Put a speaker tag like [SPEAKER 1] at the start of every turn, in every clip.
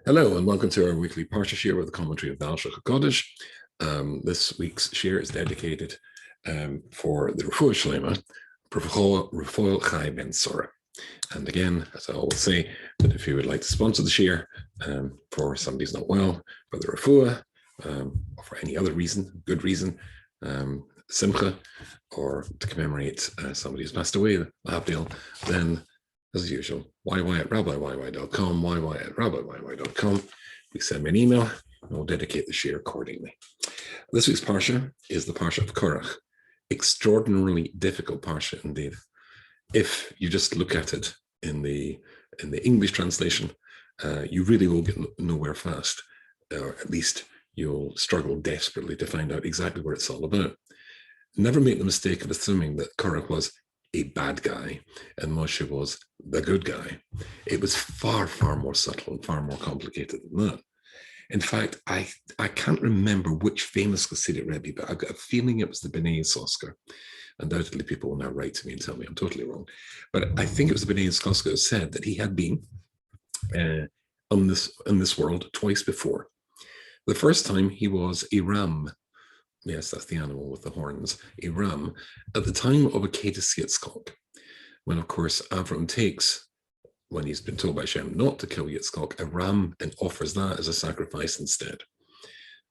[SPEAKER 1] Hello and welcome to our weekly Parshas Shiur with the commentary of the Alshich. This week's Shiur is dedicated for the Refuah Shlema, Refuah Chai Ben Sora. And again, as I always say, that if you would like to sponsor the Shiur for somebody who's not well, for the Refuah, or for any other reason, good reason, Simcha, or to commemorate somebody who's passed away, Abdil, then as usual, YY at rabbiyyy.com, YY at rabbiyyy.com. You send me an email and we'll dedicate the Shiur accordingly. This week's Parsha is the Parsha of Korach. Extraordinarily difficult Parsha indeed. If you just look at it in the English translation, you really will get nowhere fast, or at least you'll struggle desperately to find out exactly what it's all about. Never make the mistake of assuming that Korach was a bad guy and Moshe was the good guy. It was far, far more subtle and far more complicated than that. In fact, I can't remember which famous Hasidic Rebbe, but I've got a feeling it was the Bnei Yissaschar. Undoubtedly, people will now write to me and tell me I'm totally wrong. But I think it was the Bnei Yissaschar who said that he had been in this world twice before. The first time he was a ram. Yes, that's the animal with the horns, a ram, at the time of a Akedah Yitzchak, when, of course, Avram takes, when he's been told by Hashem not to kill Yitzchak, a ram and offers that as a sacrifice instead.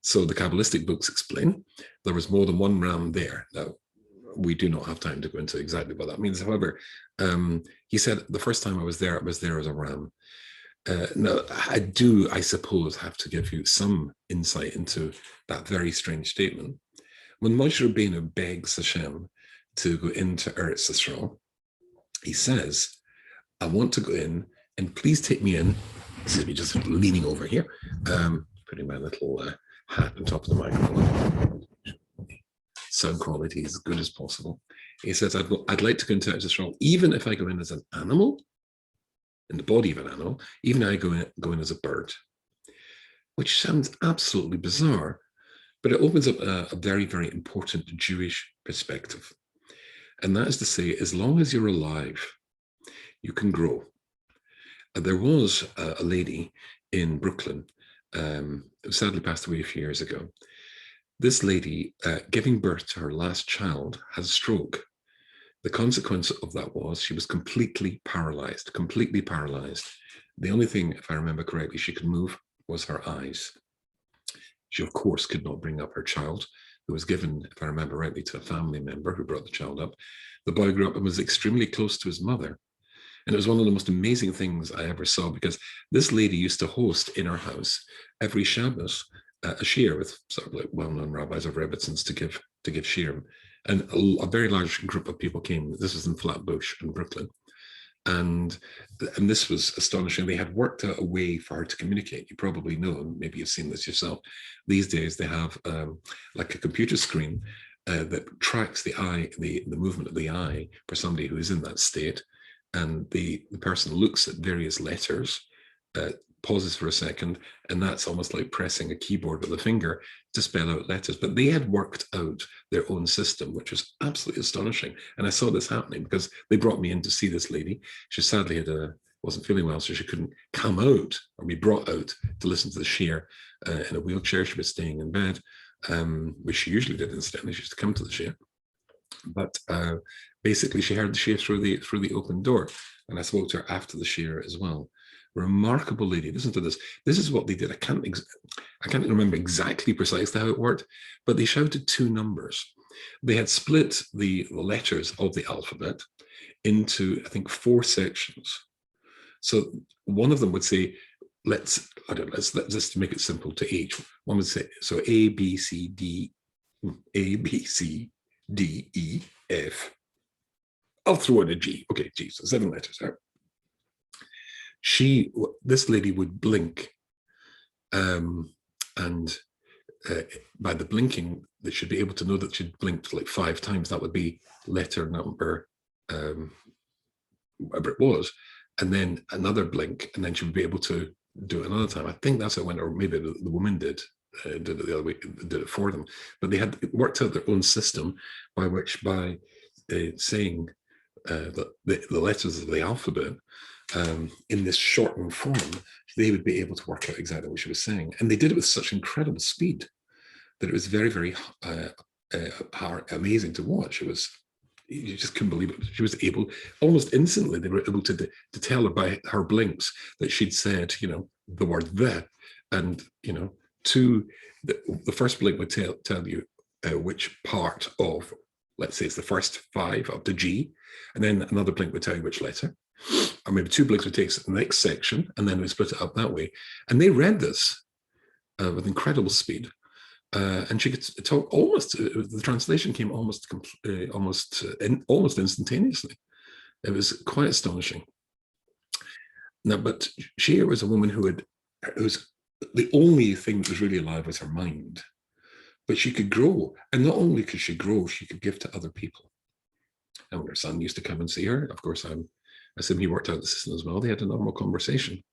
[SPEAKER 1] So the Kabbalistic books explain there was more than one ram there. Now, we do not have time to go into exactly what that means. However, he said, the first time I was there as a ram. Now, I suppose, have to give you some insight into that very strange statement. When Moshe Rabbeinu begs Hashem to go into Eretz Yisrael, he says, I want to go in, and please take me in. This is me just leaning over here, putting my little hat on top of the microphone. Sound quality is as good as possible. He says, I'd like to go into Eretz Yisrael, even if I go in as an animal, in the body of an animal, even if I go in as a bird, which sounds absolutely bizarre, but it opens up a very, very important Jewish perspective. And that is to say, as long as you're alive, you can grow. There was a lady in Brooklyn who sadly passed away a few years ago. This lady, giving birth to her last child, had a stroke. The consequence of that was she was completely paralyzed. The only thing, if I remember correctly, she could move was her eyes. She, of course, could not bring up her child, who was given, if I remember rightly, to a family member who brought the child up. The boy grew up and was extremely close to his mother. And it was one of the most amazing things I ever saw, because this lady used to host in her house every Shabbos a shiur with sort of like well-known rabbis of Rebbitzins to give shiur. And a very large group of people came. This was in Flatbush in Brooklyn. And this was astonishing. They had worked out a way for her to communicate. You probably know, and maybe you've seen this yourself. These days, they have like a computer screen that tracks the eye, the movement of the eye for somebody who is in that state. And the person looks at various letters, pauses for a second, and that's almost like pressing a keyboard with a finger to spell out letters. But they had worked out their own system, which was absolutely astonishing. And I saw this happening because they brought me in to see this lady. She sadly wasn't feeling well, so she couldn't come out or be brought out to listen to the shiur in a wheelchair. She was staying in bed, which she usually did incidentally. She used to come to the shiur. But basically, she heard the shiur through the open door. And I spoke to her after the shiur as well. Remarkable lady. Listen to this. This is what they did. I can't remember exactly precisely how it worked, but they shouted two numbers. They had split the letters of the alphabet into, I think, 4 sections. So one of them would say, let's just make it simple to H. One would say, so A, B, C, D, E, F. I'll throw in a G. Okay, G, so 7 letters. Right? This lady would blink, and by the blinking, they should be able to know that she'd blinked like 5 times. That would be letter number, whatever it was, and then another blink, and then she would be able to do it another time. I think that's how it went, or maybe the woman did it the other way, did it for them. But they had worked out their own system by saying the letters of the alphabet, in this shortened form, they would be able to work out exactly what she was saying. And they did it with such incredible speed that it was very, very amazing to watch. It was, you just couldn't believe it. She was able, almost instantly, they were able to tell her by her blinks that she'd said, the word "the," and the first blink would tell you which part of, let's say it's the first 5 of the G, and then another blink would tell you which letter, or maybe 2 blinks would take the next section, and then we split it up that way. And they read this with incredible speed. And she could talk almost. The translation came almost instantaneously. It was quite astonishing. Now, but Shiur was a woman whose the only thing that was really alive was her mind. But she could grow, and not only could she grow, she could give to other people. And when her son used to come and see her, of course, I assume he worked out the system as well. They had a normal conversation.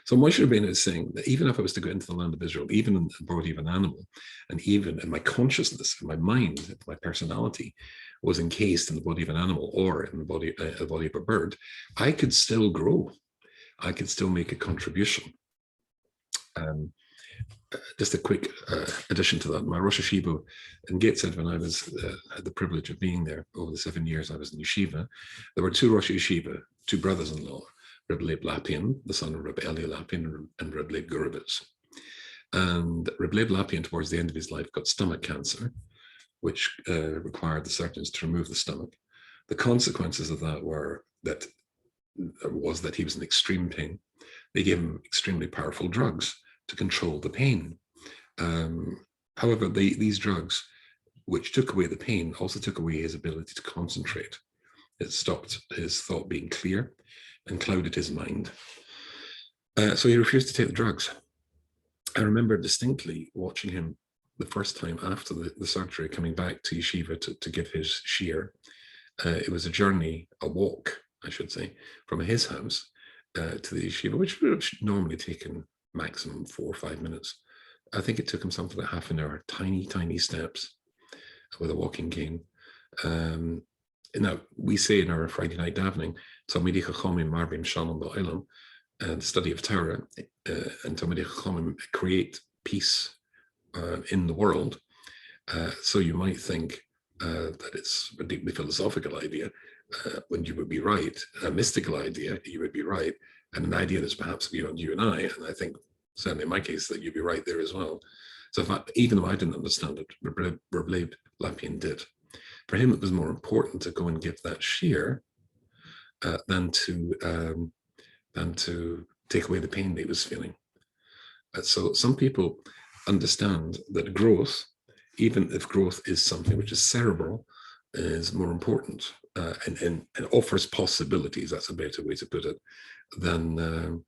[SPEAKER 1] So Moshe Rabbeinu is saying that even if I was to go into the land of Israel, even in the body of an animal, and even in my consciousness, in my mind, my personality was encased in the body of an animal or in the body of a bird, I could still grow. I could still make a contribution. Just a quick addition to that. My Rosh Yeshiva in Gateshead, when I had the privilege of being there over the 7 years I was in yeshiva, there were 2 Rosh Yeshiva, 2 brothers-in-law, Reb Leib Lapin, the son of Reb Eli Lapin, and Reb Leib Gurevitz. And Reb Leib Lapin, towards the end of his life, got stomach cancer, which required the surgeons to remove the stomach. The consequences of that was that he was in extreme pain. They gave him extremely powerful drugs to control the pain. However, these drugs, which took away the pain, also took away his ability to concentrate. It stopped his thought being clear and clouded his mind. So he refused to take the drugs. I remember distinctly watching him the first time after the surgery, coming back to yeshiva to give his shiur. It was a journey, a walk, I should say, from his house to the yeshiva, which would have normally taken maximum 4 or 5 minutes. I think it took him something like half an hour, tiny, tiny steps with a walking cane. Now, we say in our Friday night davening, Talmidei Chachamim Marvim Shalom Ba'olam, and the study of Torah, and Talmidei Chachamim create peace in the world. So you might think that it's a deeply philosophical idea, when you would be right, a mystical idea, you would be right, and an idea that's perhaps beyond you and I think, certainly in my case, that you'd be right there as well. So even though I didn't understand it, Reb Leib Lapin did. For him, it was more important to go and give that shiur than to take away the pain that he was feeling. So some people understand that growth, even if growth is something which is cerebral, is more important and offers possibilities. That's a better way to put it than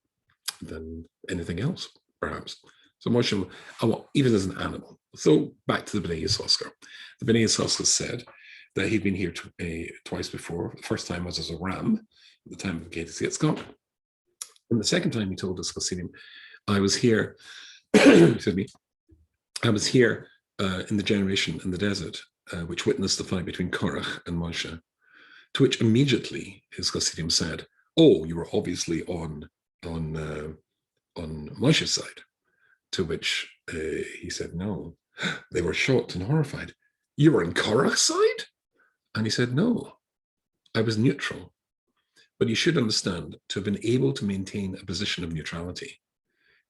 [SPEAKER 1] anything else, perhaps. So Moshe, even as an animal. So back to the Bnei Yissaschar. The Bnei Yissaschar said that he'd been here twice before. The first time was as a ram, at the time of Gates Yitzchak. And the second time he told us, Chassidim, I was here, excuse me, I was here in the generation in the desert, which witnessed the fight between Korach and Moshe, to which immediately his Chassidim said, oh, you were obviously on Moshe's side. To which he said, no. They were shocked and horrified. You were on Korach's side? And he said, no, I was neutral. But you should understand, to have been able to maintain a position of neutrality,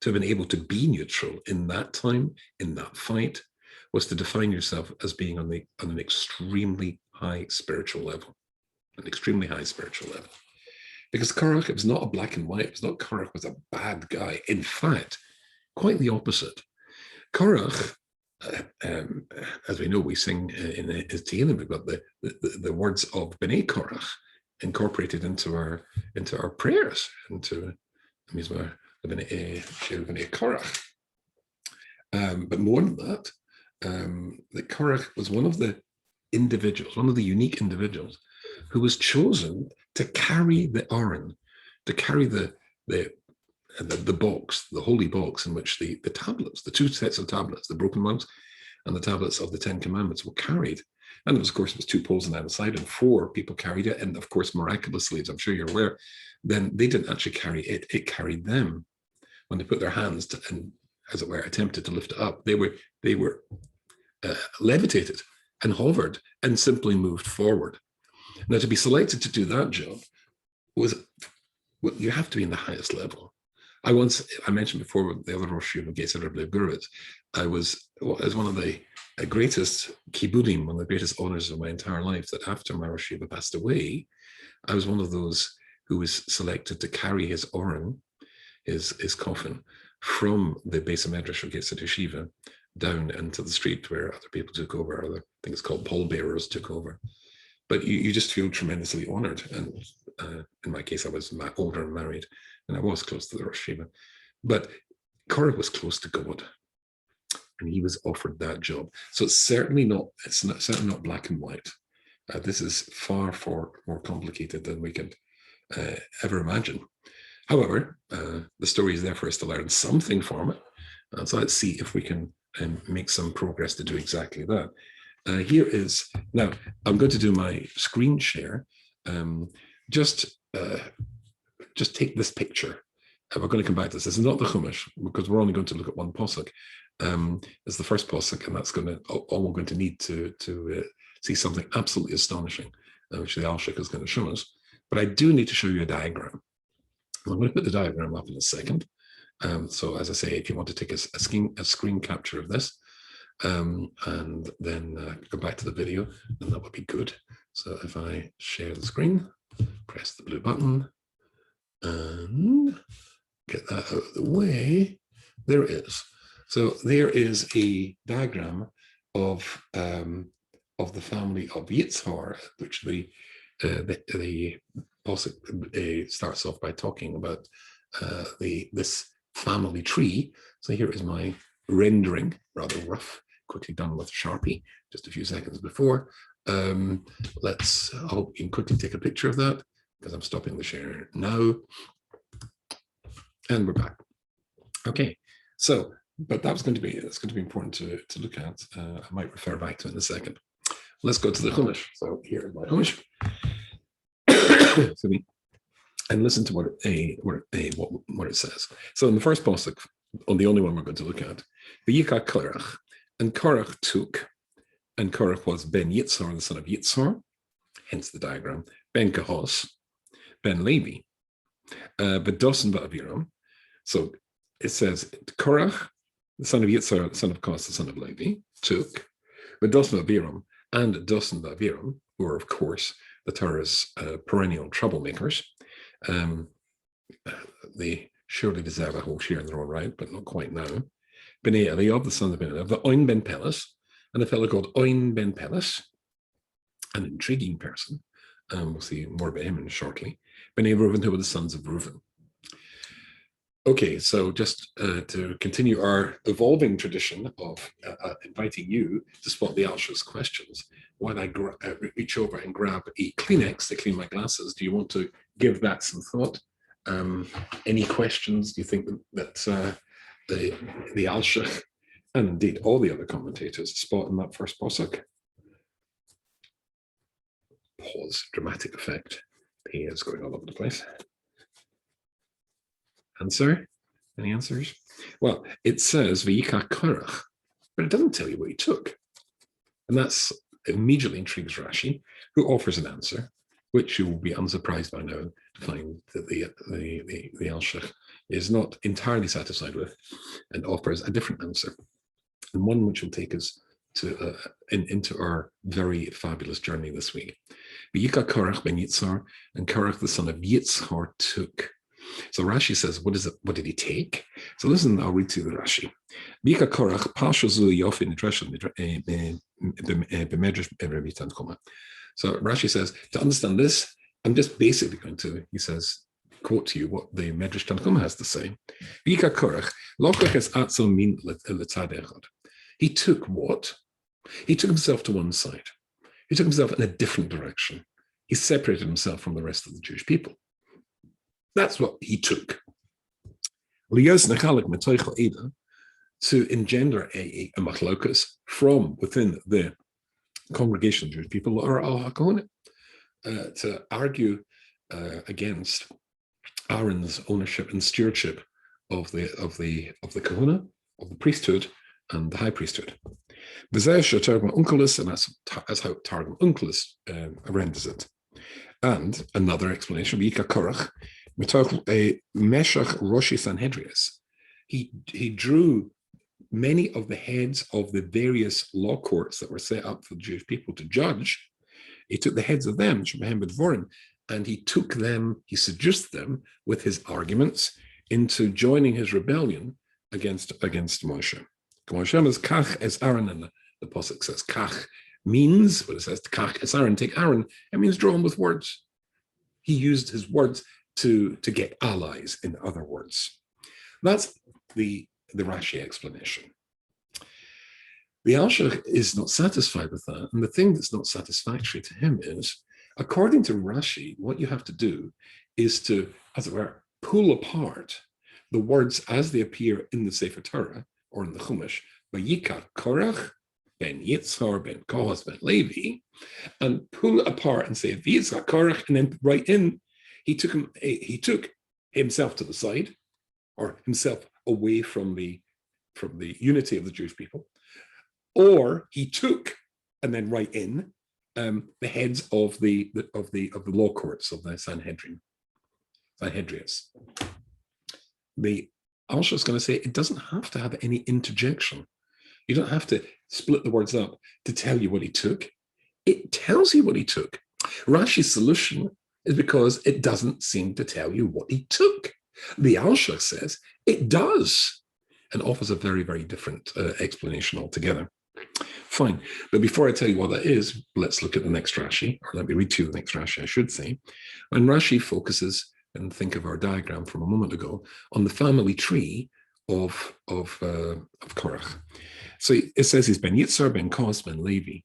[SPEAKER 1] to have been able to be neutral in that time, in that fight, was to define yourself as being on an extremely high spiritual level, an extremely high spiritual level. Because Korach, it was not a black and white, it was not Korach was a bad guy. In fact, quite the opposite. Korach, as we know, we sing in his Tehillim, we've got the words of Bnei Korach incorporated into our prayers, into the Bnei Korach. But more than that, that Korach was one of the individuals, one of the unique individuals who was chosen to carry the Aron, to carry the box, the holy box in which the tablets, the 2 sets of tablets, the broken ones and the tablets of the 10 Commandments were carried. And of course, it was 2 poles on either side, and 4 people carried it. And of course, miraculously, as I'm sure you're aware, then they didn't actually carry it, it carried them. When they put their hands to, and as it were, attempted to lift it up, they were levitated and hovered and simply moved forward. Now, to be selected to do that job was, well, you have to be in the highest level. I mentioned before the other Rosh Yeshiva, Gesed Rebbe Gurevitz, I was one of the greatest kibbudim, one of the greatest honors of my entire life, that after my Rosh Yeshiva passed away, I was one of those who was selected to carry his oren, his coffin, from the Beis Medrash of Gesed Yeshiva down into the street where other people took over, I think it's called pallbearers took over. But you just feel tremendously honored. And in my case, I was older and married, and I was close to the Rosh Yeshiva. But Korach was close to God, and he was offered that job. So it's certainly not black and white. This is far more complicated than we could ever imagine. However, the story is there for us to learn something from it. So let's see if we can make some progress to do exactly that. Here is, now I'm going to do my screen share. Just take this picture. We're going to come back to this. This is not the Chumash, because we're only going to look at one posuk. It's the first posuk, and that's all we're going to need to see something absolutely astonishing, which the Alshich is going to show us. But I do need to show you a diagram. I'm going to put the diagram up in a second. So as I say, if you want to take a screen capture of this, and then go back to the video, then that would be good. So if I share the screen, press the blue button, and get that out of the way, there it is. So there is a diagram of the family of Yitzhar, which the posuk starts off by talking about this family tree. So here is my rendering, rather rough, quickly done with Sharpie just a few seconds before. I hope you can quickly take a picture of that, because I'm stopping the share now. And we're back. Okay, so, but that's going to be important to look at. I might refer back to it in a second. Let's go to the Chumash. So here is my Chumash. And listen to what it says. So in the first pasuk, on the only one we're going to look at, V'yikach Korach, and Korach took, and Korach was Ben Yitzhar, the son of Yitzhar, hence the diagram, Ben Kahos, Ben Levi, Bedosan Ba'aviram. So it says Korach, the son of Yitzhar, the son of Kahos, the son of Levi, took Bedosan Ba'aviram and Dosan Ba'aviram, who are of course the Torah's perennial troublemakers. They surely deserve a whole share in their own right, but not quite now. Bnei Eliyav, the son of Ben Eliyav, the Oin ben Peles, and a fellow called Oin ben Peles, an intriguing person. We'll see more about him shortly. Bnei Reuven, who were the sons of Reuven. Okay, so just to continue our evolving tradition of inviting you to spot the Alshich's questions, while I reach over and grab a Kleenex to clean my glasses, do you want to give that some thought? Any questions do you think that the Alshich, and indeed all the other commentators, spot in that first posuk? Pause, dramatic effect. Pairs going all over the place. Answer? Any answers? Well, it says V'yikach Korach, but it doesn't tell you what he took. And that's immediately intrigues Rashi, who offers an answer, which you will be unsurprised by now to find that the Alshich is not entirely satisfied with, and offers a different answer, and one which will take us to into our very fabulous journey this week. V'yikach Korach ben Yitzhar, and Korach the son of Yitzhar took. So Rashi says, what is it? What did he take? So listen, I'll read to the Rashi. V'yikach Korach Parshas yofi nidresha b'medrash b'revitan koma. So Rashi says, to understand this, I'm just basically going to, he says, quote to you what the Medrash Tanchuma has to say. V'yikach Korach lokach es atzel min letzad echad. He took what? He took himself to one side. He took himself in a different direction. He separated himself from the rest of the Jewish people. That's what he took. To engender a machlokas from within the congregation of Jewish people are al hakona, to argue against Aaron's ownership and stewardship of the kahuna, of the priesthood and the high priesthood. And that's how Targum Onkelos renders it. And another explanation, Korach, Meshach Roshi Sanhedrius. He drew many of the heads of the various law courts that were set up for the Jewish people to judge. He took the heads of them, and he took them, he seduced them with his arguments into joining his rebellion against Moshe. Moshe is Kach es Aaron, and the Pasuk says Kach means, but it says Kach es Aaron, take Aaron, it means drawn with words. He used his words to get allies, in other words. That's the Rashi explanation. The Alshich is not satisfied with that, and the thing that's not satisfactory to him is, according to Rashi, what you have to do is to, as it were, pull apart the words as they appear in the Sefer Torah or in the Chumash, Vayikar Korach, ben Yitzhar, ben Kohath, ben Levi, and pull it apart and say Vayikar Korach, and then write in, he took himself to the side, or himself away from the unity of the Jewish people, or he took and then write in the heads of the law courts of the Sanhedrius. The Alshich is going to say it doesn't have to have any interjection. You don't have to split the words up to tell you what he took. It tells you what he took. Rashi's solution is because it doesn't seem to tell you what he took. The Alshich says it does, and offers a very, very different explanation altogether. Fine, but before I tell you what that is, let's look at the next Rashi, or let me read to you the next Rashi, I should say. When Rashi focuses, and think of our diagram from a moment ago, on the family tree of Korach. So it says he's ben Yitzhar, ben Kohath, ben Levi.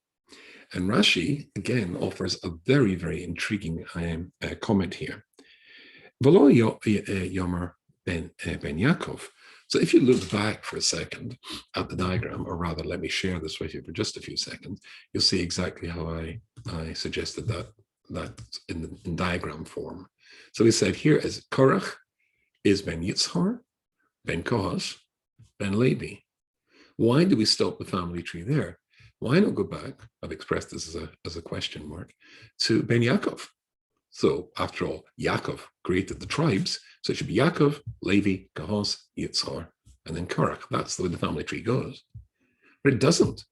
[SPEAKER 1] And Rashi, again, offers a very, very intriguing comment here. V'lo yomer ben Yaakov. So if you look back for a second at the diagram, or rather, let me share this with you for just a few seconds, you'll see exactly how I suggested that in diagram form. So we said here is Korach is ben Yitzhar, ben Kohath, ben Levi. Why do we stop the family tree there? Why not go back? I've expressed this as a question mark to ben Yaakov. So after all, Yaakov created the tribes, so it should be Yaakov, Levi, Kohath, Yitzhar, and then Korach. That's the way the family tree goes. But it doesn't.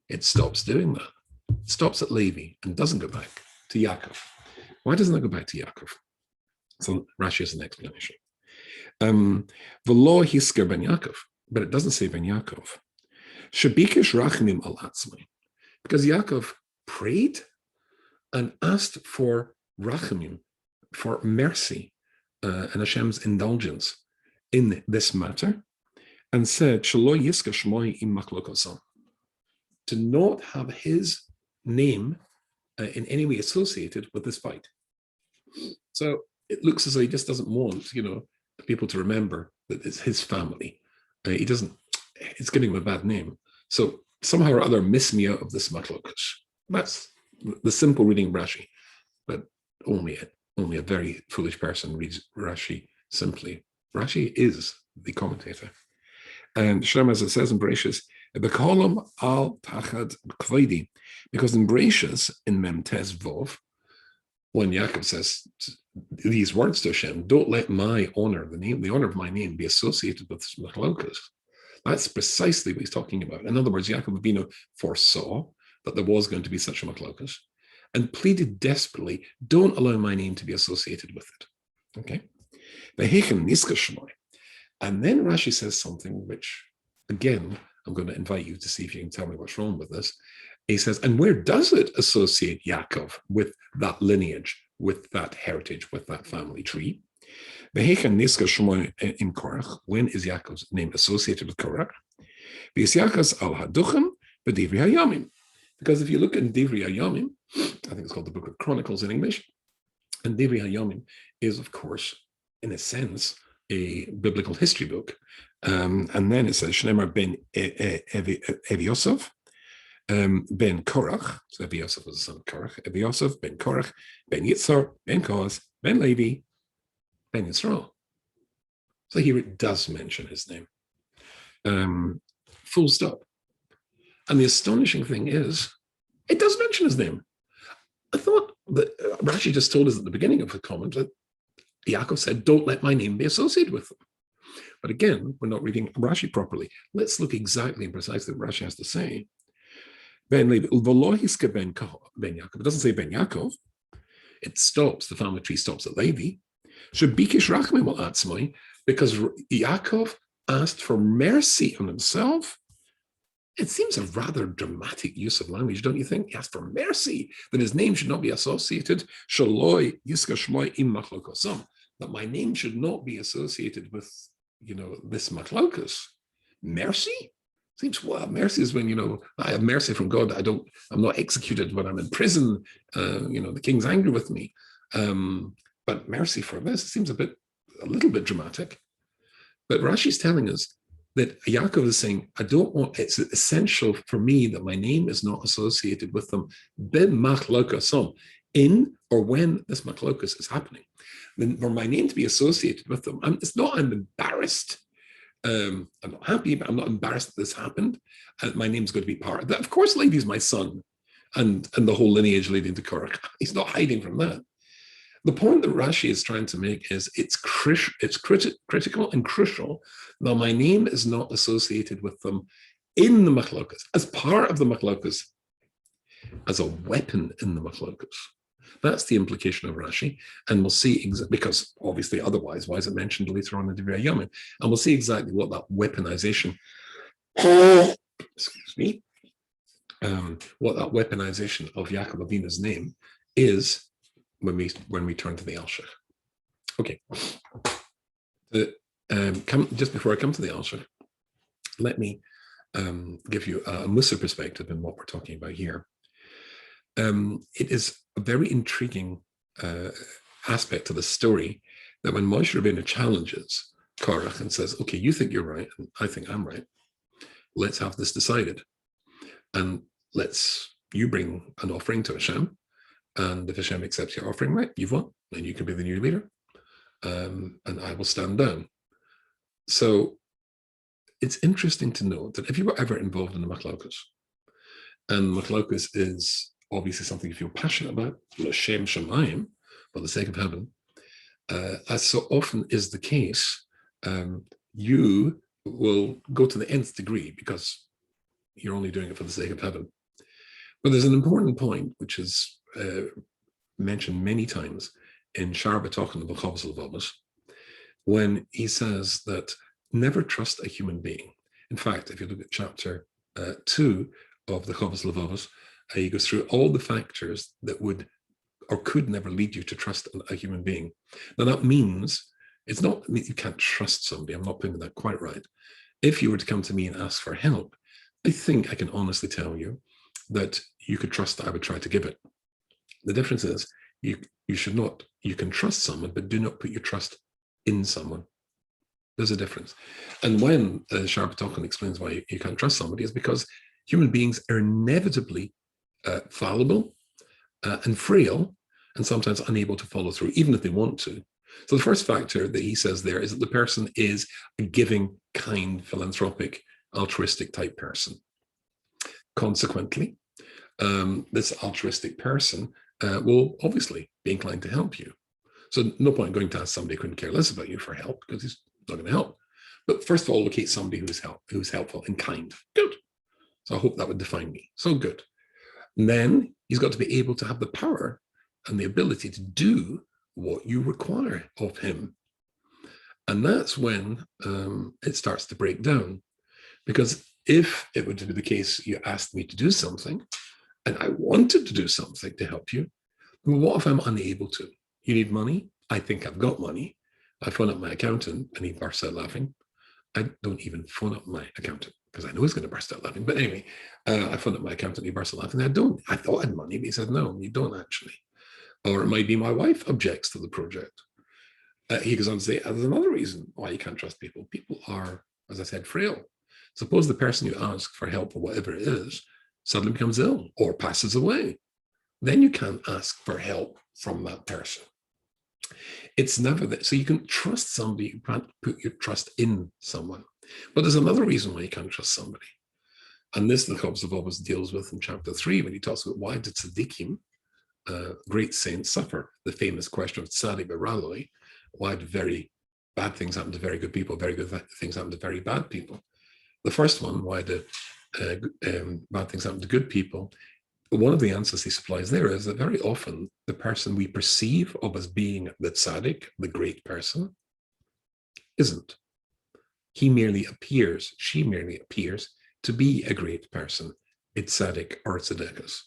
[SPEAKER 1] It stops doing that. It stops at Levi and doesn't go back to Yaakov. Why doesn't it go back to Yaakov? So Rashi has an explanation. V'lo hisker ben Yaakov, but it doesn't say ben Yaakov. Shabikish rachmim al atzmai, because Yaakov prayed and asked for rachamim, for mercy and Hashem's indulgence in this matter, and said, Shelo yiska shmoi im maklokosam, to not have his name in any way associated with this fight. So it looks as though he just doesn't want, people to remember that it's his family. He doesn't. It's giving him a bad name. So somehow or other, miss me out of this machlokas. That's the simple reading of Rashi, but only a very foolish person reads Rashi simply. Rashi is the commentator. And Shem, as it says in Parshas, Bekolam al tachad kveidi, because in Parshas, in Memtes Vov, when Yaakov says these words to Hashem, don't let my honor, the honor of my name, be associated with machlokas. That's precisely what he's talking about. In other words, Yaakov Avinu foresaw that there was going to be such a machlokas and pleaded desperately, don't allow my name to be associated with it. Okay? And then Rashi says something which, again, I'm going to invite you to see if you can tell me what's wrong with this. He says, and where does it associate Yaakov with that lineage, with that heritage, with that family tree? In Korach, when is Yaakov's name associated with Korach? Because if you look in Divrei Hayamim, I think it's called the Book of Chronicles in English, and Divrei Hayamim is, of course, in a sense, a biblical history book. And then it says, Shneimar ben Evi Yosef, Ben Korach, so Ebioseph was the son of Korach, Ebioseph, Ben Korach, Ben Yitzhar, Ben Koz, Ben Levi, Ben Yisrael. So here it does mention his name. Full stop. And the astonishing thing is, it does mention his name. I thought that Rashi just told us at the beginning of the comment that Yaakov said, don't let my name be associated with them. But again, we're not reading Rashi properly. Let's look exactly and precisely what Rashi has to say. Ben Levi, Ben Yaakov. It doesn't say Ben Yaakov. It stops, the family tree stops at Levi. Because Yaakov asked for mercy on himself. It seems a rather dramatic use of language, don't you think? He asked for mercy, that his name should not be associated. That my name should not be associated with, this machlokas. Mercy? Seems, well, mercy is when, I have mercy from God. I'm not executed when I'm in prison. The king's angry with me. But mercy for this seems a little bit dramatic. But Rashi's telling us that Yaakov is saying, it's essential for me that my name is not associated with them bin machlokas, in or when this machlokas is happening. Then for my name to be associated with them, it's not I'm embarrassed. I'm not happy, but I'm not embarrassed that this happened. My name's going to be part of that. Of course, Levi's my son, and the whole lineage leading to Korach. He's not hiding from that. The point that Rashi is trying to make is it's critical and crucial that my name is not associated with them in the machlokas, as part of the machlokas, as a weapon in the machlokas. That's the implication of Rashi, and we'll see, because obviously otherwise, why is it mentioned later on in Divrei Yomim? And we'll see exactly what that weaponization, excuse me, what that weaponization of Yaakov Avinu's name is when we turn to the Alshich. Okay. Just before I come to the Alshich, let me give you a Mussar perspective in what we're talking about here. It is a very intriguing aspect to the story that when Moshe Rabbeinu challenges Korach and says, okay, you think you're right, and I think I'm right, let's have this decided. And you bring an offering to Hashem, and if Hashem accepts your offering, right, you've won, and you can be the new leader, and I will stand down. So it's interesting to note that if you were ever involved in the machlokas, and machlokas is obviously something you feel passionate about, l'shem shamayim, for the sake of heaven, as so often is the case, you will go to the nth degree because you're only doing it for the sake of heaven. But there's an important point which is mentioned many times in Shiur B'tochen the Chovos HaLevavos, when he says that never trust a human being. In fact, if you look at chapter 2 of the Chovos HaLevavos, he goes through all the factors that would or could never lead you to trust a human being. Now that means it's not that you can't trust somebody. I'm not putting that quite right. If you were to come to me and ask for help, I think I can honestly tell you that you could trust that I would try to give it. The difference is you can trust someone, but do not put your trust in someone. There's a difference. And when Shiur B'tochen explains why you can't trust somebody, is because human beings are inevitably fallible and frail, and sometimes unable to follow through, even if they want to. So the first factor that he says there is that the person is a giving, kind, philanthropic, altruistic type person. Consequently, this altruistic person will obviously be inclined to help you. So no point going to ask somebody who couldn't care less about you for help, because he's not going to help. But first of all, locate somebody who's helpful and kind. Good. So I hope that would define me. So good. And then he's got to be able to have the power and the ability to do what you require of him. And that's when it starts to break down. Because if it were to be the case, you asked me to do something, and I wanted to do something to help you, well, what if I'm unable to? You need money? I think I've got money. I phone up my accountant, and he bursts out laughing. I don't even phone up my accountant, because I know he's going to burst out laughing. But anyway, I phoned up my accountant, he burst out laughing. I thought I had money, but he said, no, you don't actually. Or it might be my wife objects to the project. He goes on to say, there's another reason why you can't trust people. People are, as I said, frail. Suppose the person you ask for help or whatever it is suddenly becomes ill or passes away. Then you can't ask for help from that person. It's never that. So you can trust somebody, you can't put your trust in someone. But there's another reason why you can't trust somebody. And this the Chovos HaLevavos deals with in chapter 3 when he talks about why did tzaddikim, great saints, suffer? The famous question of tzaddik beraloi, why do very bad things happen to very good people, very good things happen to very bad people? The first one, why do bad things happen to good people? One of the answers he supplies there is that very often the person we perceive of as being the tzaddik, the great person, isn't. He merely appears, she merely appears to be a great person, a tzaddik or a tzaddikas.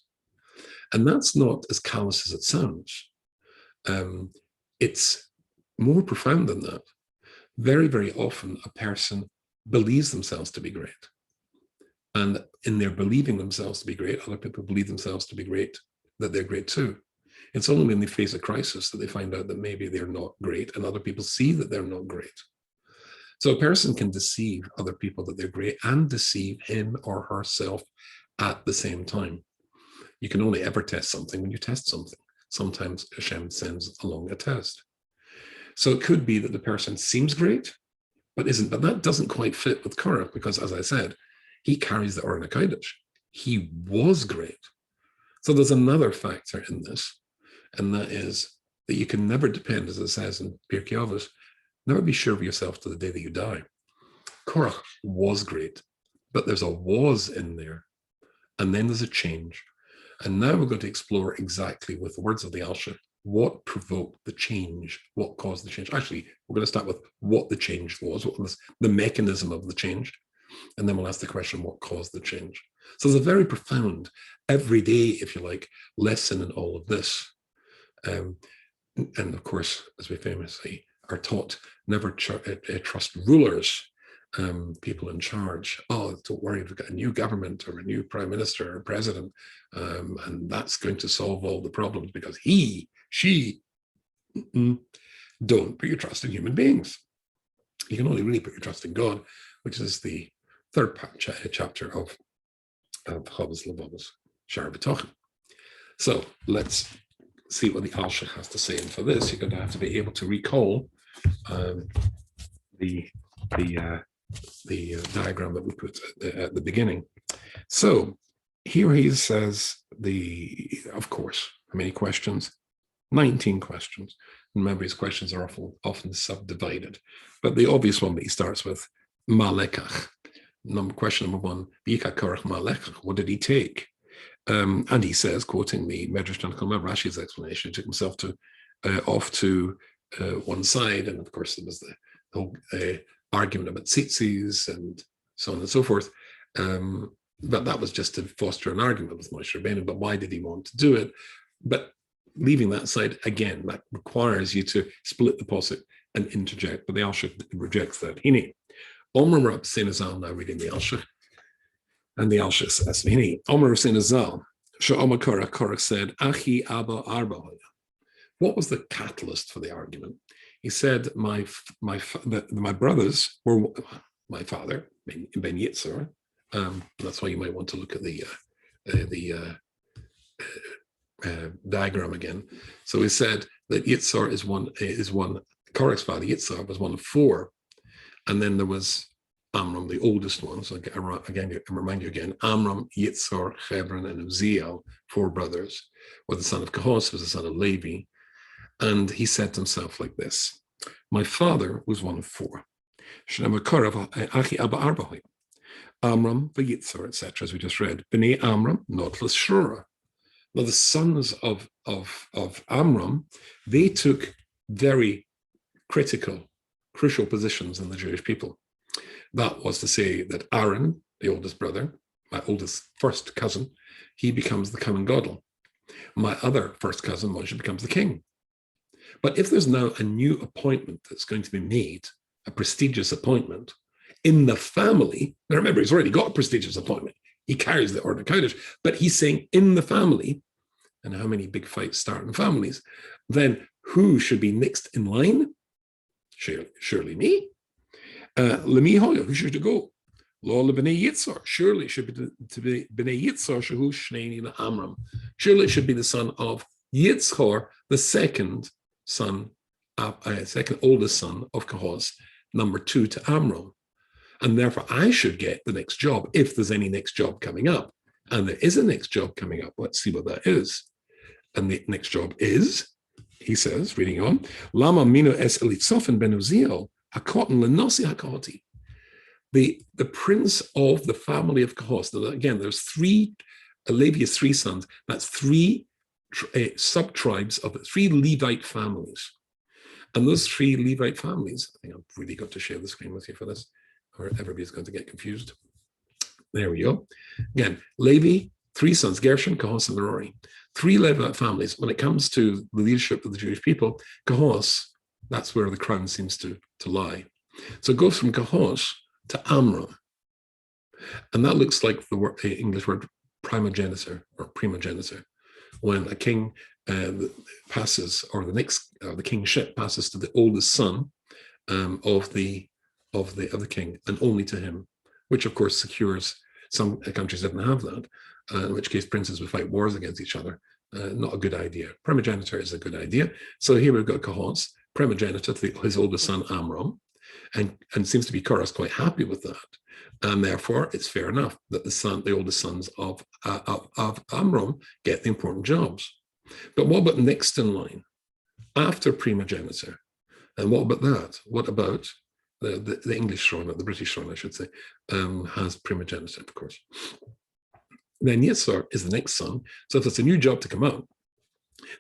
[SPEAKER 1] And that's not as callous as it sounds. It's more profound than that. Very, very often a person believes themselves to be great. And in their believing themselves to be great, other people believe themselves to be great, that they're great too. It's only when they face a crisis that they find out that maybe they're not great and other people see that they're not great. So a person can deceive other people that they're great and deceive him or herself at the same time. You can only ever test something when you test something. Sometimes Hashem sends along a test. So it could be that the person seems great, but isn't. But that doesn't quite fit with Korach because, as I said, he carries the Orna Kodesh. He was great. So there's another factor in this, and that is that you can never depend, as it says in Pirkei Avos, never be sure of yourself to the day that you die. Korach was great, but there's a was in there, and then there's a change. And now we're going to explore exactly, with the words of the Alshich, what provoked the change, what caused the change. Actually, we're going to start with what the change was, what was the mechanism of the change, and then we'll ask the question, what caused the change? So there's a very profound, everyday, if you like, lesson in all of this. And of course, as we famously are taught, never trust rulers, people in charge. Oh, don't worry, we've got a new government or a new prime minister or president, and that's going to solve all the problems because she, don't put your trust in human beings. You can only really put your trust in God, which is the third chapter of Chovos HaLevavos, Shiur B'tochen. So let's see what the Alshich has to say. And for this, you're going to have to be able to recall the diagram that we put at the beginning. So here he says of course, how many questions? 19 questions. Remember, his questions are often subdivided. But the obvious one that he starts with, Ma lekach. Question number one, B'yika Korach ma lekach. What did he take? And he says, quoting the Medrash Tanakh, Rashi's explanation, he took himself off to one side, and of course there was the whole argument about tzitzis and so on and so forth. But that was just to foster an argument with Moshe Rabbeinu. But why did he want to do it? But leaving that aside, again, that requires you to split the posuk and interject. But the Alshich rejects that. Hini, Omer Rab Seinazal, now reading the Alshich. And the Alshich says, Hini, Omer Rab Seinazal, Sha'omer Korach said, Achi Abba Arba. What was the catalyst for the argument? He said, my brothers were my father, Ben Yitzhar. That's why you might want to look at the diagram again. So he said that Yitzhar is one. Korach's father Yitzhar was one of four, and then there was Amram, the oldest one. So again, I remind you again: Amram, Yitzhar, Hebron, and Uzziel, four brothers. Was the son of Kahos, was the son of Levi. And he said to himself like this: my father was one of four. Amram, Yitzhar, etc., as we just read. B'nei Amram, not Shura. Now, the sons of Amram, they took very crucial positions in the Jewish people. That was to say that Aaron, the oldest brother, my oldest first cousin, he becomes the common gadol. My other first cousin, Moshe, becomes the king. But if there's now a new appointment that's going to be made, a prestigious appointment in the family, now remember, he's already got a prestigious appointment. He carries the Orna Kodesh, but he's saying in the family, and how many big fights start in families, then who should be next in line? Surely me. Lemi Hoya, who should go? Lo lebnei Yitzhar. Surely it should be to be bnei Yitzhar shehu shneini Amram. Surely it should be the son of Yitzhar, the second son, second oldest son of Kohath, number 2 to Amram. And therefore I should get the next job if there's any next job coming up. And there is a next job coming up. Let's see what that is. And the next job is, he says, reading on, Lama mino es Elitzofen ben Uziel, hakoten lenosi hakoti. The prince of the family of Kohath. Again, there's Levi has 3 sons. That's 3 sub-tribes of 3 Levite families. And those 3 Levite families, I think I've really got to share the screen with you for this, or everybody's going to get confused. There we go. Again, Levi, 3 sons, Gershon, Kohath, and Merari. 3 Levite families. When it comes to the leadership of the Jewish people, Kohath, that's where the crown seems to lie. So it goes from Kohath to Amram. And that looks like the English word primogeniture or primogeniture. When a king passes, or the kingship passes to the oldest son of the king, and only to him, which of course secures. Some countries didn't have that, in which case princes would fight wars against each other. Not a good idea. Primogeniture is a good idea. So here we've got Kohath, primogeniture to his oldest son Amram, and seems to be Korach quite happy with that. And therefore, it's fair enough that the oldest sons of Amram get the important jobs. But what about next in line, after primogeniture? And what about that? What about the English throne, or the British throne, I should say, has primogeniture, of course. Then Yitzhar is the next son. So if it's a new job to come out,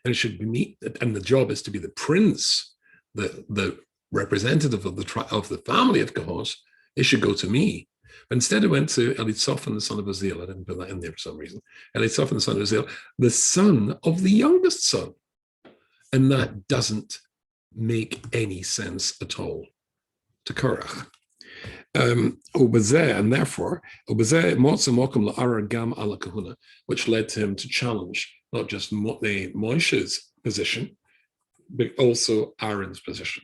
[SPEAKER 1] then it should be me, and the job is to be the prince, the representative of the family of Kohath. It should go to me. But instead it went to Elitzofen, the son of Uziel. I didn't put that in there for some reason. Elitzofen, the son of Uziel, the son of the youngest son. And that doesn't make any sense at all to Korach. And therefore, which led to him to challenge not just Moshe's position, but also Aaron's position.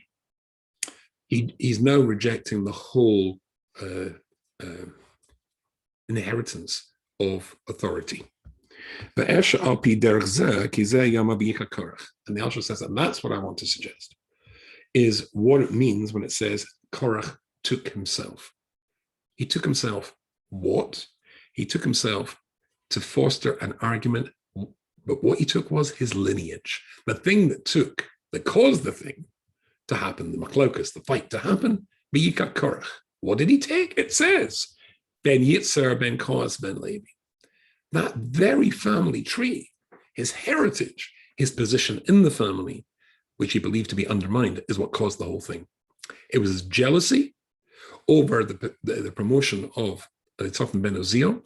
[SPEAKER 1] He's now rejecting the whole inheritance of authority. And the Alshich says, and that's what I want to suggest, is what it means when it says Korach took himself. He took himself what? He took himself to foster an argument, but what he took was his lineage. The thing that caused the thing to happen, the machlokas, the fight to happen, B'yikat Korach. What did he take? It says, Ben Yitzhar, Ben Kohath, Ben Levi. That very family tree, his heritage, his position in the family, which he believed to be undermined, is what caused the whole thing. It was his jealousy over the promotion of Elitzofen ben Uziel.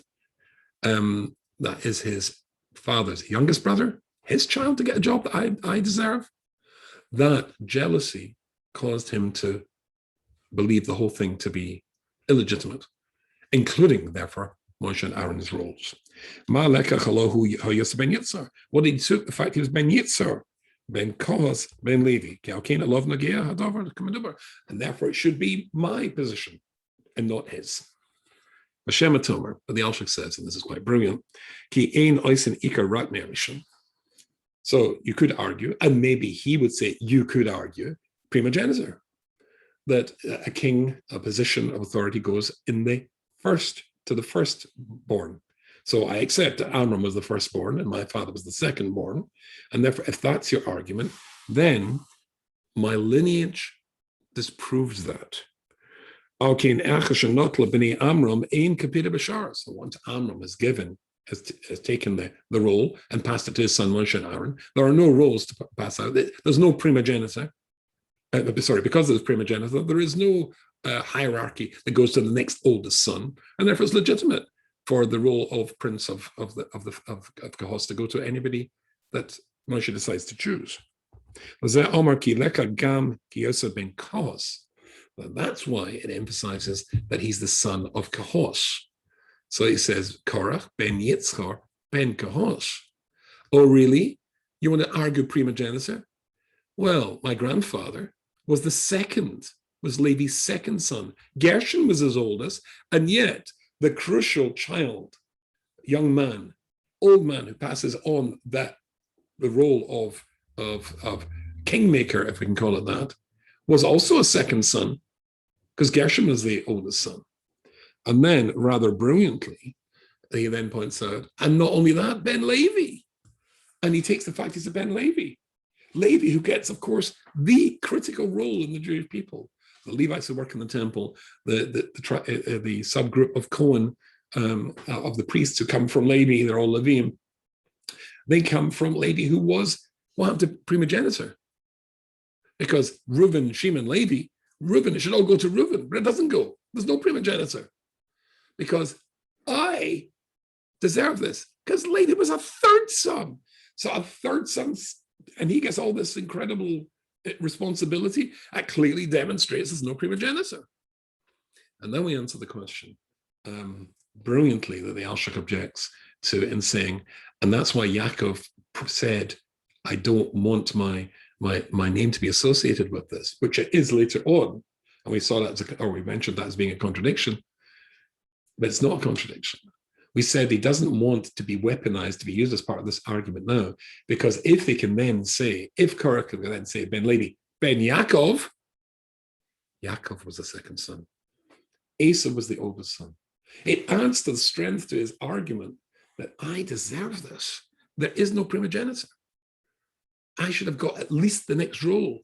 [SPEAKER 1] That is his father's youngest brother, his child, to get a job that I deserve. That jealousy caused him to believe the whole thing to be illegitimate, including, therefore, Moshe and Aaron's roles. What did he took? The fact he was Ben Yitzhar, Ben Kohath, Ben Levi. And therefore it should be my position and not his. But the Alshich says, and this is quite brilliant, so you could argue, and maybe he would say you could argue, primogeniture, that a king, a position of authority goes in the firstborn. So I accept that Amram was the firstborn and my father was the secondborn. And therefore, if that's your argument, then my lineage disproves that. So once Amram is given, has taken the role and passed it to his son Moshe and Aaron, there are no roles to pass out. There's no primogeniture. Because there's primogeniture, there is no hierarchy that goes to the next oldest son, and therefore it's legitimate for the role of prince of Kohath to go to anybody that Moshe decides to choose. That's why it emphasizes that he's the son of Kohath. So he says, Korach ben Yitzhar ben Kohath. Oh, really? You want to argue primogeniture? Well, my grandfather was the second was Levi's second son. Gershon was his oldest, and yet the crucial child, young man, old man who passes on the role of kingmaker, if we can call it that, was also a second son, because Gershon was the oldest son. And then, rather brilliantly, he then points out, and not only that, Ben Levi. And he takes the fact he's a Ben Levi. Levi, who gets, of course, the critical role in the Jewish people. The Levites who work in the temple, the subgroup of Cohen, of the priests who come from Levi, they're all Levim. They come from Levi, who was what happened to primogeniture. Because Reuben, Shimon, Levi, Reuben, it should all go to Reuben, but it doesn't go. There's no primogeniture. Because I deserve this. Because Levi was a third son. So a third son, and he gets all this incredible responsibility. That clearly demonstrates there's no primogeniture. And then we answer the question brilliantly that the Alshich objects to in saying, and that's why Yaakov said, I don't want my name to be associated with this, which it is later on. And we saw that, or we mentioned that as being a contradiction, but it's not a contradiction. We said he doesn't want to be weaponized, to be used as part of this argument now, because if they can then say, if Korach can then say, Ben Levi, Ben Yaakov was the second son. Asa was the oldest son. It adds to the strength to his argument that I deserve this. There is no primogeniture. I should have got at least the next role,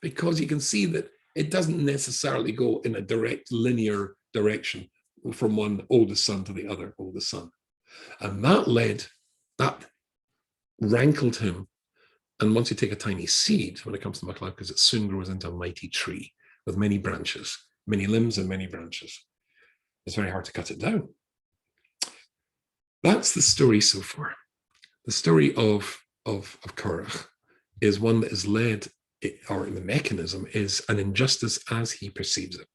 [SPEAKER 1] because you can see that it doesn't necessarily go in a direct linear direction from one oldest son to the other oldest son. And that rankled him. And once you take a tiny seed, when it comes to Machlokes, because it soon grows into a mighty tree with many branches, many limbs and many branches. It's very hard to cut it down. That's the story so far. The story of Korach is one that is led, or the mechanism is an injustice as he perceives it.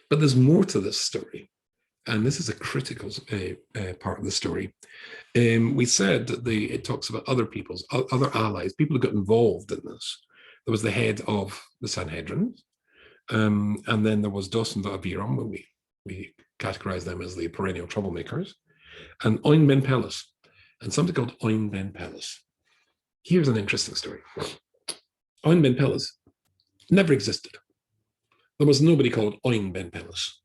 [SPEAKER 1] But there's more to this story. And this is a critical part of the story. We said that it talks about other people's, other allies, people who got involved in this. There was the head of the Sanhedrin, and then there was Dosan Abiram, when we categorize them as the perennial troublemakers, and Oin ben Pelas, and something called Oin ben Pelas. Here's an interesting story. Oin ben Pelas never existed. There was nobody called Oin ben Pelas.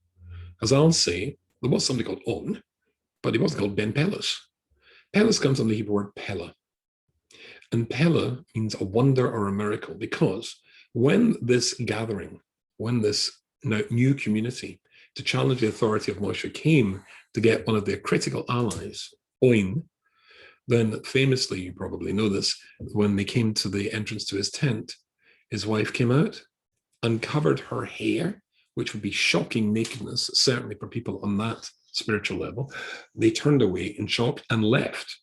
[SPEAKER 1] As I'll say, there was somebody called On, but he wasn't called Ben Pelas. Pelas comes from the Hebrew word Pella. And Pella means a wonder or a miracle, because when this gathering, when this new community to challenge the authority of Moshe came to get one of their critical allies, Oin, then famously, you probably know this, when they came to the entrance to his tent, his wife came out, uncovered her hair, which would be shocking nakedness, certainly for people on that spiritual level. They turned away in shock and left.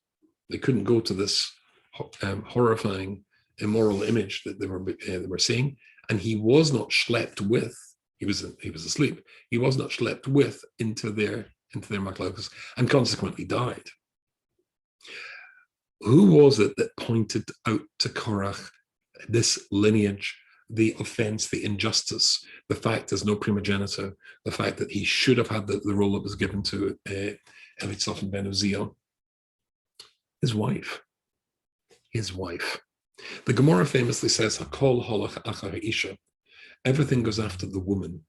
[SPEAKER 1] They couldn't go to this horrifying, immoral image that they were seeing. And he was not schlepped with, he was asleep, he was not schlepped with into their Machlokes, and consequently died. Who was it that pointed out to Korach this lineage, the offense, the injustice, the fact there's no primogeniture, the fact that he should have had the role that was given to Elitzoph ben Uziel? His wife. The Gemara famously says, Hakol holach achar isha. Everything goes after the woman,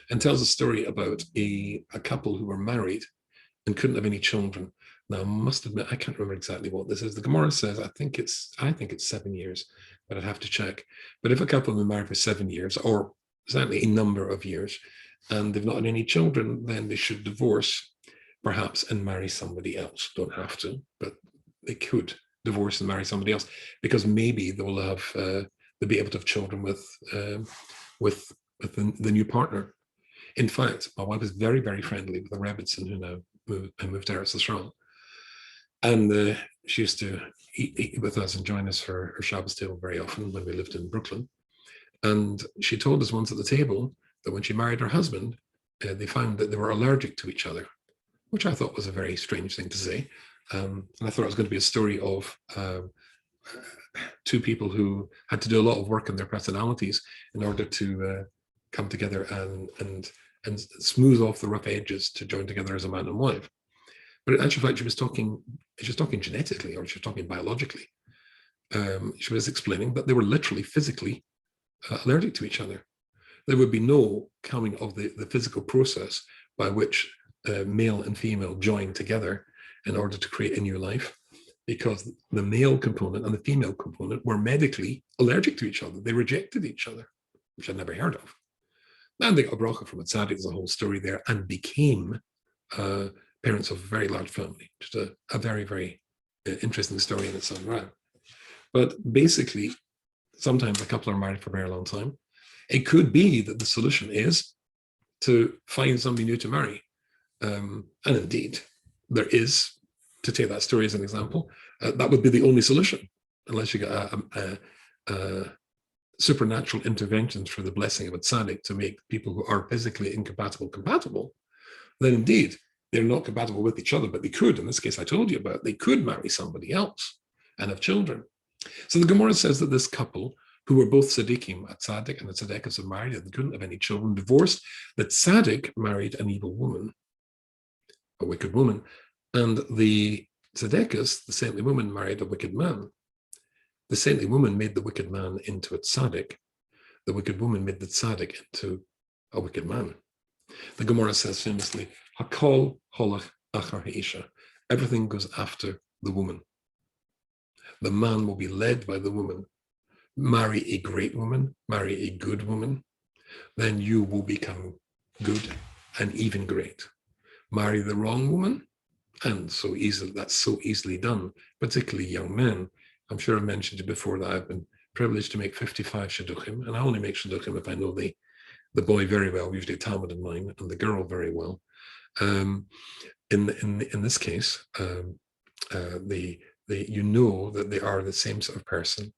[SPEAKER 1] and tells a story about a couple who were married and couldn't have any children. Now, I must admit, I can't remember exactly what this is. The Gemara says, I think it's 7 years, but I'd have to check. But if a couple have been married for 7 years, or certainly a number of years, and they've not had any children, then they should divorce, perhaps, and marry somebody else. Don't have to, but they could divorce and marry somebody else, because maybe they'll be able to have children with the new partner. In fact, my wife is very, very friendly with a Rebbitzin who now moved to Eretz Yisrael. And she used to eat with us and join us for her Shabbos table very often when we lived in Brooklyn. And she told us once at the table that when she married her husband, they found that they were allergic to each other, which I thought was a very strange thing to say. And I thought it was going to be a story of two people who had to do a lot of work on their personalities in order to come together and smooth off the rough edges to join together as a man and wife. But in actual fact, she was talking genetically, or she was talking biologically. She was explaining that they were literally physically allergic to each other. There would be no coming of the physical process by which male and female join together in order to create a new life, because the male component and the female component were medically allergic to each other. They rejected each other, which I'd never heard of. And they got a bracha from a tzaddik, there's a whole story there, and became parents of a very large family. Just a very, very interesting story in its own right. But basically, sometimes a couple are married for a very long time. It could be that the solution is to find somebody new to marry. And indeed, there is, to take that story as an example, that would be the only solution, unless you get a supernatural interventions for the blessing of a tzaddik to make people who are physically incompatible compatible. Then indeed, they're not compatible with each other, but they could, in this case I told you about, they could marry somebody else and have children. So the Gemara says that this couple, who were both tzaddikim, a tzaddik and a tzaddikas, are married, and they couldn't have any children, divorced. The tzaddik married an evil woman, a wicked woman, and the tzaddikas, the saintly woman, married a wicked man. The saintly woman made the wicked man into a tzaddik. The wicked woman made the tzaddik into a wicked man. The Gemara says famously, Hakol holach achar ha'isha. Everything goes after the woman. The man will be led by the woman. Marry a great woman, marry a good woman, then you will become good and even great. Marry the wrong woman, and that's so easily done, particularly young men. I'm sure I mentioned to you before that I've been privileged to make 55 shidduchim, and I only make shidduchim if I know the boy very well, usually a Talmud in mine, and the girl very well. In this case, you know that they are the same sort of person,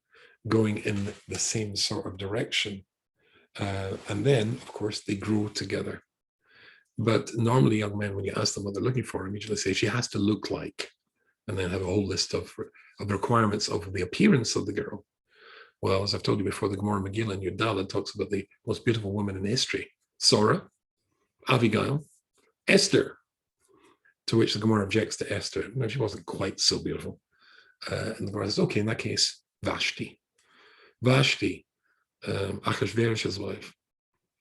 [SPEAKER 1] going in the same sort of direction. And then, of course, they grow together. But normally young men, when you ask them what they're looking for, immediately say, she has to look like, and then have a whole list of requirements of the appearance of the girl. Well, as I've told you before, the Gemara Megillah in Yudala talks about the most beautiful women in history: Sarah, Abigail, Esther, to which the Gemara objects to Esther. No, she wasn't quite so beautiful. And the Gemara says, okay, in that case, Vashti. Vashti, Achashverosh's wife,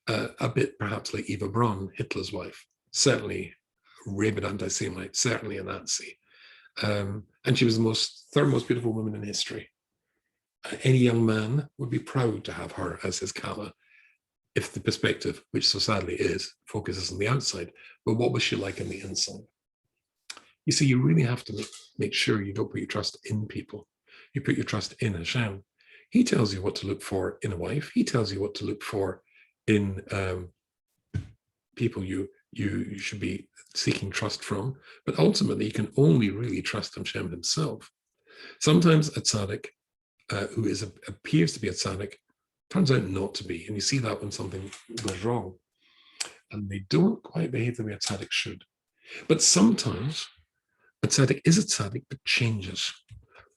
[SPEAKER 1] a bit perhaps like Eva Braun, Hitler's wife, certainly rabid anti-Semite, certainly a Nazi. And she was the third most beautiful woman in history. Any young man would be proud to have her as his Kala, if the perspective, which so sadly is, focuses on the outside. But what was she like on the inside? You see, you really have to make sure you don't put your trust in people. You put your trust in Hashem. He tells you what to look for in a wife. He tells you what to look for in people you should be seeking trust from. But ultimately, you can only really trust Hashem himself. Sometimes a tzaddik who appears to be a tzaddik turns out not to be. And you see that when something goes wrong. And they don't quite behave the way a tzaddik should. But sometimes a tzaddik is a tzaddik, but changes.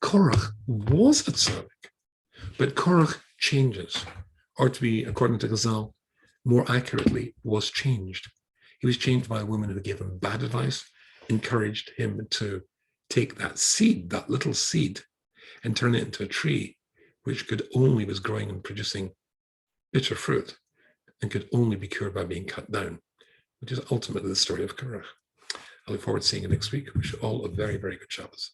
[SPEAKER 1] Korach was a tzaddik, but Korach changes. Or to be, according to Chazal, more accurately, was changed. He was changed by a woman who gave him bad advice, encouraged him to take that seed, that little seed, and turn it into a tree, which was growing and producing bitter fruit, and could only be cured by being cut down, which is ultimately the story of Korach. I look forward to seeing you next week. Wish you all a very, very good Shabbos.